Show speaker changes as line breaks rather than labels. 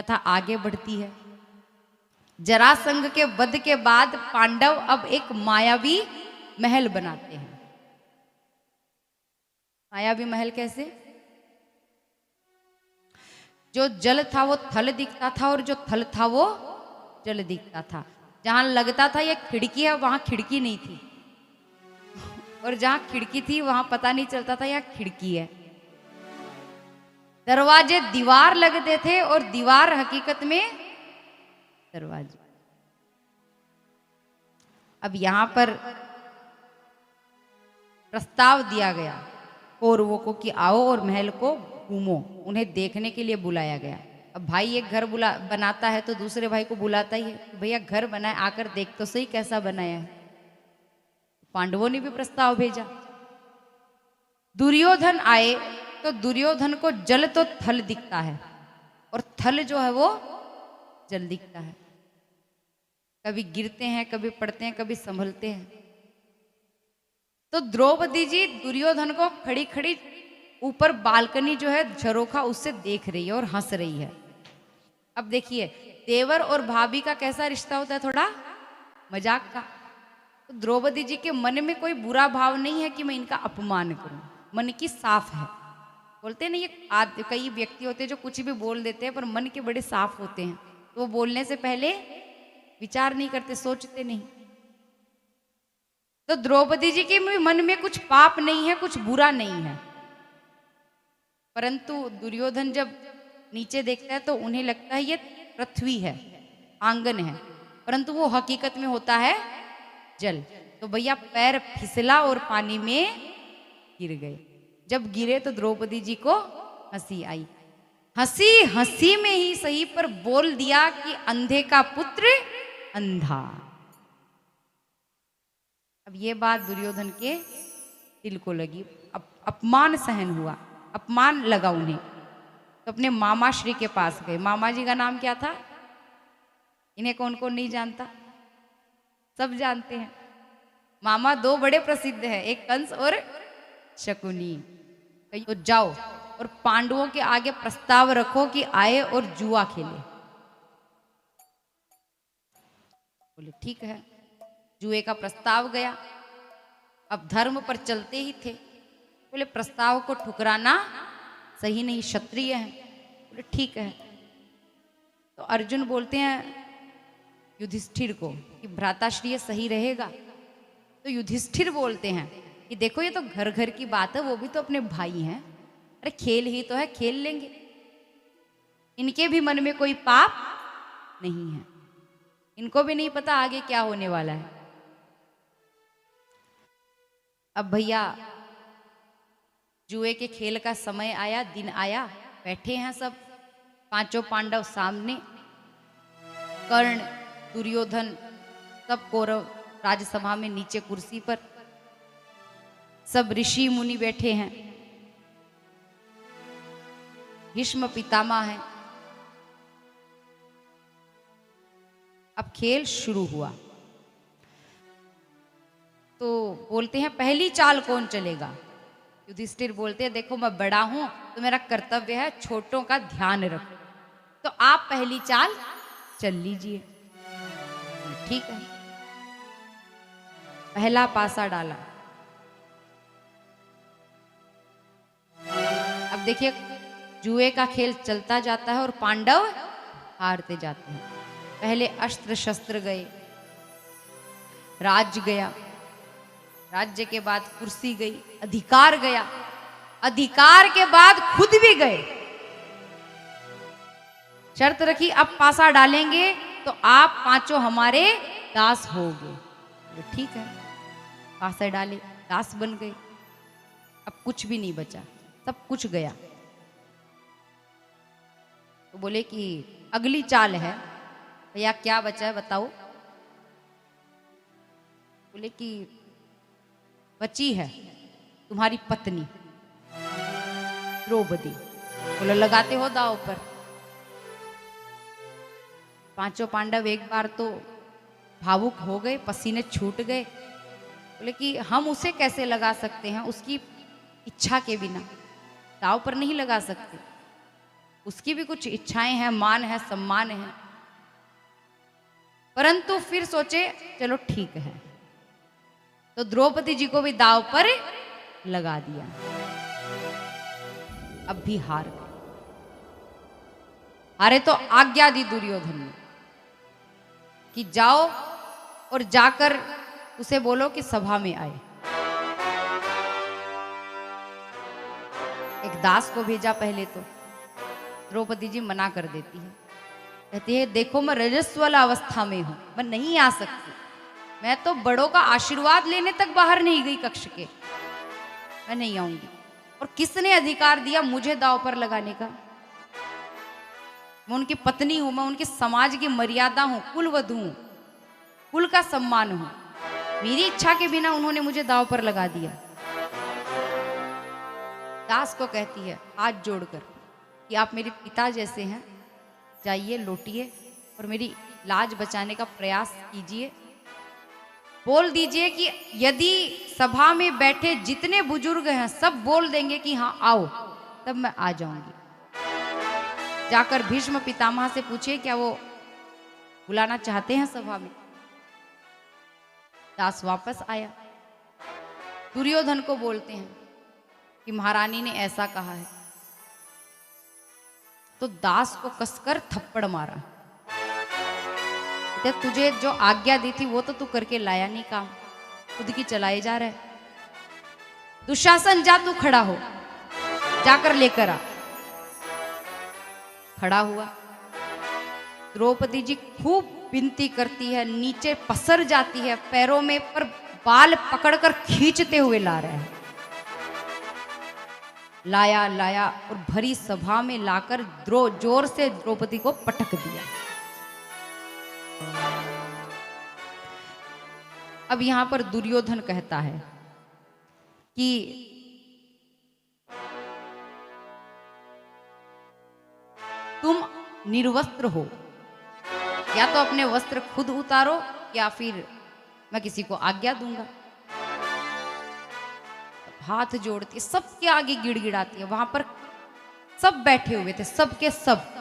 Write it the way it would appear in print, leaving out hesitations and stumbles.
कथा आगे बढ़ती है। जरासंध के वध के बाद पांडव अब एक मायावी महल बनाते हैं। मायावी महल कैसे? जो जल था वो थल दिखता था और जो थल था वो जल दिखता था। जहां लगता था ये खिड़की है वहां खिड़की नहीं थी, और जहां खिड़की थी वहां पता नहीं चलता था यह खिड़की है। दरवाजे दीवार लगते थे और दीवार हकीकत में दरवाजे। अब यहां पर प्रस्ताव दिया गया कौरवों को कि आओ और महल को घूमो, उन्हें देखने के लिए बुलाया गया। अब भाई एक घर बनाता है तो दूसरे भाई को बुलाता ही है, भैया घर बनाए आकर देख तो सही कैसा बनाया है। पांडवों ने भी प्रस्ताव भेजा। दुर्योधन आए तो दुर्योधन को जल तो थल दिखता है और थल जो है वो जल दिखता है। कभी गिरते हैं, कभी पड़ते हैं, कभी संभलते हैं। तो द्रौपदी जी दुर्योधन को खड़ी खड़ी ऊपर बालकनी जो है झरोखा उससे देख रही है और हंस रही है। अब देखिए देवर और भाभी का कैसा रिश्ता होता है, थोड़ा मजाक का। तो द्रौपदी जी के मन में कोई बुरा भाव नहीं है कि मैं इनका अपमान करूं, मन की साफ है। बोलते हैं ना ये कई व्यक्ति होते हैं जो कुछ भी बोल देते हैं पर मन के बड़े साफ होते हैं, तो वो बोलने से पहले विचार नहीं करते, सोचते नहीं। तो द्रौपदी जी के मन में कुछ पाप नहीं है, कुछ बुरा नहीं है। परंतु दुर्योधन जब नीचे देखता है तो उन्हें लगता है ये पृथ्वी है, आंगन है, परंतु वो हकीकत में होता है जल। तो भैया पैर फिसला और पानी में गिर गए। जब गिरे तो द्रौपदी जी को हंसी आई। हंसी हंसी में ही सही पर बोल दिया कि अंधे का पुत्र अंधा। अब ये बात दुर्योधन के दिल को लगी, अपमान सहन हुआ, अपमान लगा उन्हें। तो अपने मामा श्री के पास गए। मामा जी का नाम क्या था? इन्हें कौन कौन नहीं जानता? सब जानते हैं। मामा दो बड़े प्रसिद्ध हैं, एक कंस और शकुनी। तो जाओ और पांडवों के आगे प्रस्ताव रखो कि आए और जुआ खेले। बोले ठीक है। जुए का प्रस्ताव गया। अब धर्म पर चलते ही थे। बोले प्रस्ताव को ठुकराना सही नहीं, क्षत्रिय है। बोले ठीक है। तो अर्जुन बोलते हैं युधिष्ठिर को कि भ्राताश्री सही रहेगा। तो युधिष्ठिर बोलते हैं कि देखो ये तो घर घर की बात है, वो भी तो अपने भाई हैं, अरे खेल ही तो है, खेल लेंगे। इनके भी मन में कोई पाप नहीं है, इनको भी नहीं पता आगे क्या होने वाला है। अब भैया जुए के खेल का समय आया, दिन आया, बैठे हैं सब पांचों पांडव सामने। कर्ण, दुर्योधन, सब कौरव राजसभा में नीचे कुर्सी पर, सब ऋषि मुनि बैठे हैं, भीष्म पितामह है। अब खेल शुरू हुआ। तो बोलते हैं पहली चाल कौन चलेगा? युधिष्ठिर बोलते हैं देखो मैं बड़ा हूं तो मेरा कर्तव्य है छोटों का ध्यान रखो, तो आप पहली चाल चल लीजिए। ठीक है। पहला पासा डाला। अब देखिए जुए का खेल चलता जाता है और पांडव हारते जाते हैं। पहले अस्त्र शस्त्र गए, राज्य गया, राज्य के बाद कुर्सी गई, अधिकार गया, अधिकार के बाद खुद भी गए। शर्त रखी अब पासा डालेंगे तो आप पांचों हमारे दास होगे। ठीक है। पासा डाले, दास बन गए। अब कुछ भी नहीं बचा, सब कुछ गया। तो बोले कि अगली चाल है। भैया क्या बचा है बताओ? बोले कि बची है तुम्हारी पत्नी द्रौपदी। बोले लगाते हो दांव पर। पांचों पांडव एक बार तो भावुक हो गए, पसीने छूट गए। बोले कि हम उसे कैसे लगा सकते हैं, उसकी इच्छा के बिना दांव पर नहीं लगा सकते। उसकी भी कुछ इच्छाएं हैं, मान है, सम्मान है। परंतु फिर सोचे चलो ठीक है, तो द्रौपदी जी को भी दाव पर लगा दिया। अब भी हार गए। हारे तो आज्ञा दी दुर्योधन ने कि जाओ और जाकर उसे बोलो कि सभा में आए। एक दास को भेजा पहले तो, द्रौपदी जी मना कर देती है, कहती है देखो मैं रजस्वला अवस्था में हूं, मैं नहीं आ सकती, मैं तो बड़ों का आशीर्वाद लेने तक बाहर नहीं गई कक्ष के, मैं नहीं आऊंगी। और किसने अधिकार दिया मुझे दांव पर लगाने का? मैं उनकी पत्नी हूं, मैं उनके समाज की मर्यादा हूं, कुल वधू हूं, कुल का सम्मान हूं। मेरी इच्छा के बिना उन्होंने मुझे दांव पर लगा दिया। दास को कहती है हाथ जोड़कर कि आप मेरे पिता जैसे हैं, जाइए लौटिए और मेरी लाज बचाने का प्रयास कीजिए। बोल दीजिए कि यदि सभा में बैठे जितने बुजुर्ग हैं सब बोल देंगे कि हाँ आओ, तब मैं आ जाऊंगी। जाकर भीष्म पितामह से पूछिए क्या वो बुलाना चाहते हैं सभा में। दास वापस आया, दुर्योधन को बोलते हैं कि महारानी ने ऐसा कहा है। तो दास को कसकर थप्पड़ मारा, तो तुझे जो आज्ञा दी थी वो तो तू करके लाया नहीं काम, खुद की चलाए जा रहा है। दुशासन जा तू खड़ा हो, जाकर लेकर आ। खड़ा हुआ, द्रौपदी जी खूब विनती करती है, नीचे पसर जाती है, पैरों में पर बाल पकड़कर खींचते हुए ला रहे हैं। लाया लाया और भरी सभा में लाकर जोर से द्रौपदी को पटक दिया। अब यहां पर दुर्योधन कहता है कि तुम निर्वस्त्र हो, या तो अपने वस्त्र खुद उतारो या फिर मैं किसी को आज्ञा दूंगा। हाथ जोड़ती, सबके आगे गिड़गिड़ाती है। वहां पर सब बैठे हुए थे, सबके सब